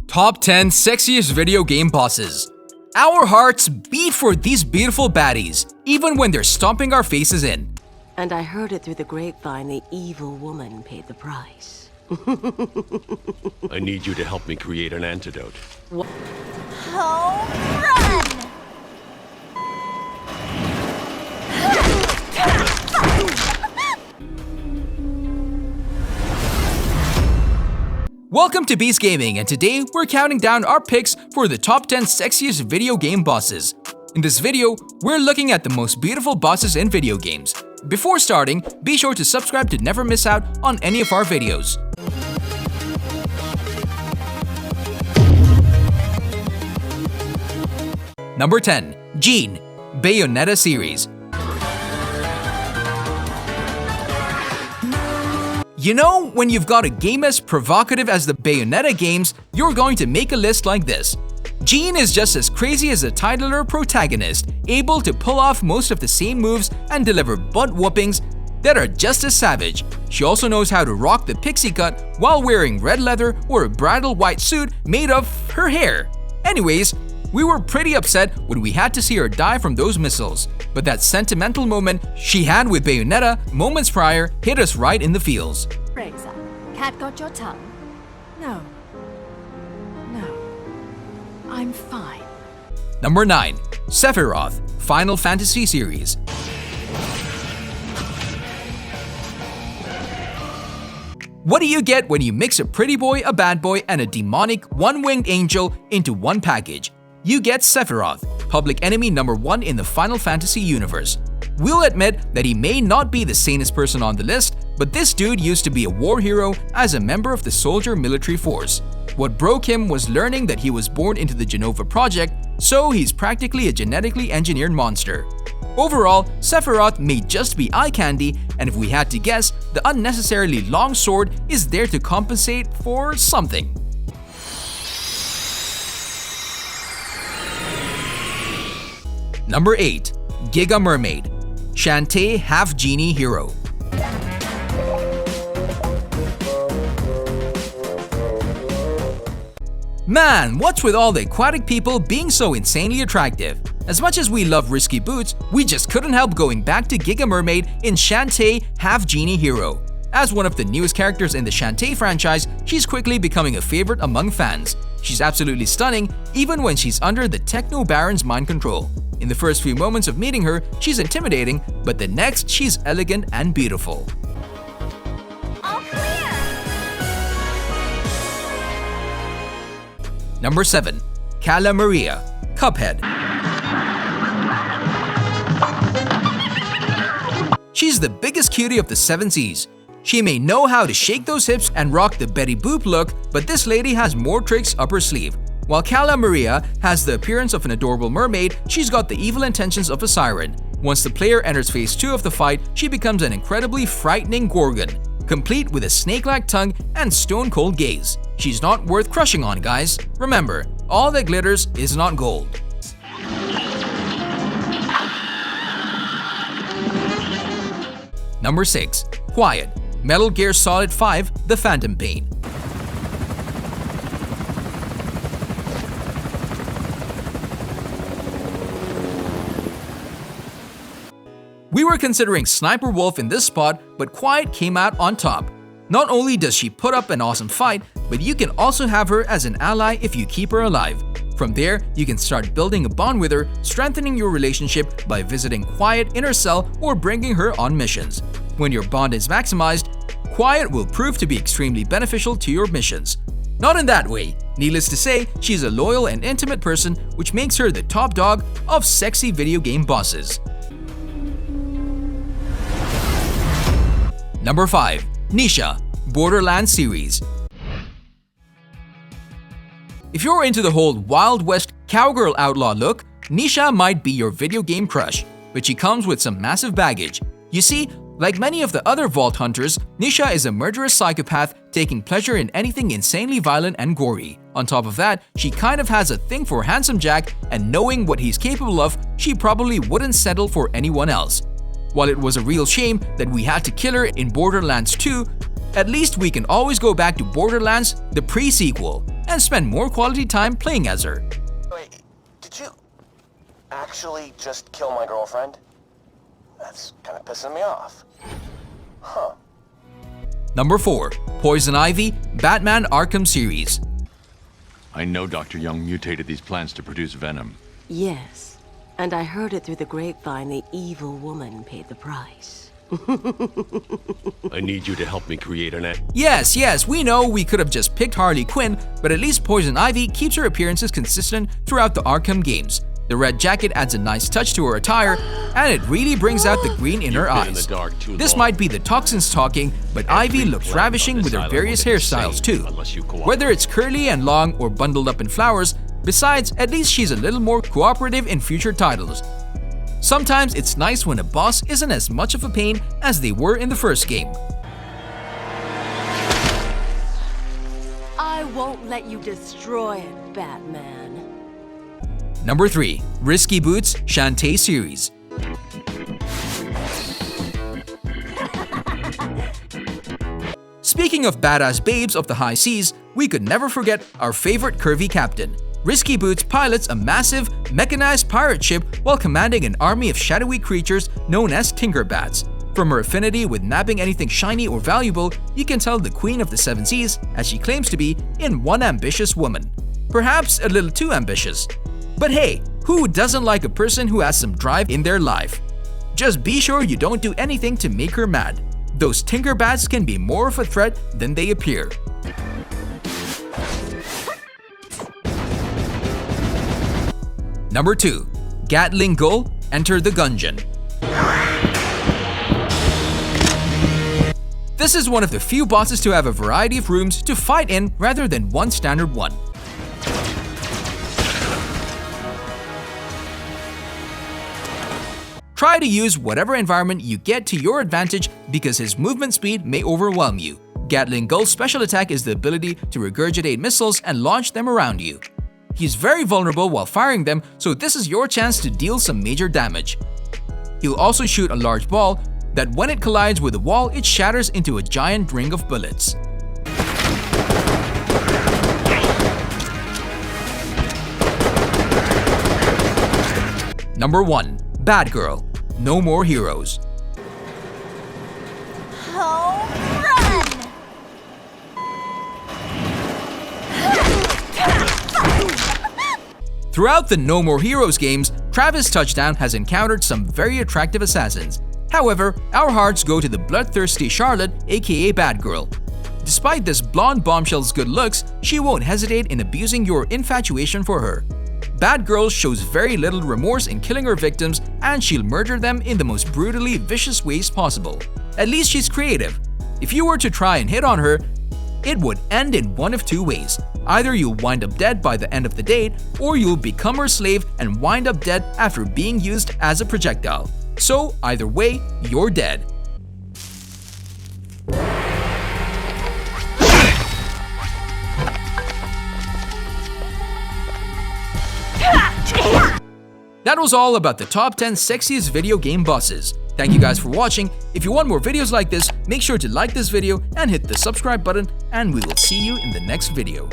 Top 10 Sexiest Video Game Bosses. Our hearts beat for these beautiful baddies, even when they're stomping our faces in. And I heard it through the grapevine the evil woman paid the price. I need you to help me create an antidote. Home run! Welcome to Beast Gaming, and today we're counting down our picks for the top 10 sexiest video game bosses. In this video, we're looking at the most beautiful bosses in video games. Before starting, be sure to subscribe to never miss out on any of our videos. Number 10. Jean, Bayonetta series. You know, when you've got a game as provocative as the Bayonetta games, you're going to make a list like this. Jean is just as crazy as a titular protagonist, able to pull off most of the same moves and deliver butt whoopings that are just as savage. She also knows how to rock the pixie cut while wearing red leather or a bridal white suit made of her hair. Anyways, we were pretty upset when we had to see her die from those missiles, but that sentimental moment she had with Bayonetta moments prior hit us right in the feels. Razor, cat got your tongue? No. I'm fine. Number 9. Sephiroth, Final Fantasy series. What do you get when you mix a pretty boy, a bad boy, and a demonic one-winged angel into one package? You get Sephiroth, public enemy number 1 in the Final Fantasy universe. We'll admit that he may not be the sanest person on the list, but this dude used to be a war hero as a member of the soldier military force. What broke him was learning that he was born into the Genova Project, so he's practically a genetically engineered monster. Overall, Sephiroth may just be eye candy, and if we had to guess, the unnecessarily long sword is there to compensate for something. Number 8. Giga Mermaid, Shantae half-genie hero. Man, what's with all the aquatic people being so insanely attractive? As much as we love risky boots, we just couldn't help going back to Giga Mermaid in Shantae half-genie hero. As one of the newest characters in the Shantae franchise, she's quickly becoming a favorite among fans. She's absolutely stunning, even when she's under the Techno Baron's mind control. In the first few moments of meeting her, she's intimidating, but the next, she's elegant and beautiful. All clear! Number 7. Cala, Cuphead. She's the biggest cutie of the 7 Seas. She may know how to shake those hips and rock the Betty Boop look, but this lady has more tricks up her sleeve. While Cala has the appearance of an adorable mermaid, she's got the evil intentions of a siren. Once the player enters phase 2 of the fight, she becomes an incredibly frightening gorgon, complete with a snake-like tongue and stone-cold gaze. She's not worth crushing on, guys. Remember, all that glitters is not gold. Number 6. Quiet, Metal Gear Solid 5: The Phantom Pain. We were considering Sniper Wolf in this spot, but Quiet came out on top. Not only does she put up an awesome fight, but you can also have her as an ally if you keep her alive. From there, you can start building a bond with her, strengthening your relationship by visiting Quiet in her cell or bringing her on missions. When your bond is maximized, Quiet will prove to be extremely beneficial to your missions. Not in that way. Needless to say, she's a loyal and intimate person, which makes her the top dog of sexy video game bosses. Number 5. Nisha, Borderlands series. If you're into the whole Wild West cowgirl outlaw look, Nisha might be your video game crush, but she comes with some massive baggage. You see, like many of the other Vault Hunters, Nisha is a murderous psychopath taking pleasure in anything insanely violent and gory. On top of that, she kind of has a thing for Handsome Jack, and knowing what he's capable of, she probably wouldn't settle for anyone else. While it was a real shame that we had to kill her in Borderlands 2, at least we can always go back to Borderlands, the pre-sequel. and spend more quality time playing as her. Wait, did you actually just kill my girlfriend? That's kind of pissing me off. Huh. Number 4. Poison Ivy, Batman Arkham series. I know Dr. Young mutated these plants to produce venom. Yes, and I heard it through the grapevine the evil woman paid the price. I need you to help me create an Yes, we know we could have just picked Harley Quinn, but at least Poison Ivy keeps her appearances consistent throughout the Arkham games. The red jacket adds a nice touch to her attire, and it really brings out the green in her eyes. This might be the toxins talking, but Ivy looks ravishing with her various hairstyles too. Whether it's curly and long or bundled up in flowers, besides, at least she's a little more cooperative in future titles. Sometimes it's nice when a boss isn't as much of a pain as they were in the first game. I won't let you destroy it, Batman. Number 3. Risky Boots Shantae series. Speaking of badass babes of the high seas, we could never forget our favorite curvy captain. Risky Boots pilots a massive, mechanized pirate ship while commanding an army of shadowy creatures known as Tinkerbats. From her affinity with nabbing anything shiny or valuable, you can tell the Queen of the Seven Seas, as she claims to be, in one ambitious woman. Perhaps a little too ambitious. But hey, who doesn't like a person who has some drive in their life? Just be sure you don't do anything to make her mad. Those Tinkerbats can be more of a threat than they appear. Number 2. Gatling Gull, Enter the Gungeon. This is one of the few bosses to have a variety of rooms to fight in rather than one standard one. Try to use whatever environment you get to your advantage because his movement speed may overwhelm you. Gatling Gull's special attack is the ability to regurgitate missiles and launch them around you. He's very vulnerable while firing them, so this is your chance to deal some major damage. He'll also shoot a large ball that when it collides with a wall, it shatters into a giant ring of bullets. Number 1. Bad Girl, No More Heroes. Home run! Throughout the No More Heroes games, Travis Touchdown has encountered some very attractive assassins. However, our hearts go to the bloodthirsty Charlotte, aka Bad Girl. Despite this blonde bombshell's good looks, she won't hesitate in abusing your infatuation for her. Bad Girl shows very little remorse in killing her victims, and she'll murder them in the most brutally vicious ways possible. At least she's creative. If you were to try and hit on her, it would end in one of two ways. Either you'll wind up dead by the end of the date, or you'll become her slave and wind up dead after being used as a projectile. So either way, you're dead. That was all about the top 10 sexiest video game bosses. Thank you guys for watching. If you want more videos like this, make sure to like this video and hit the subscribe button, and we will see you in the next video.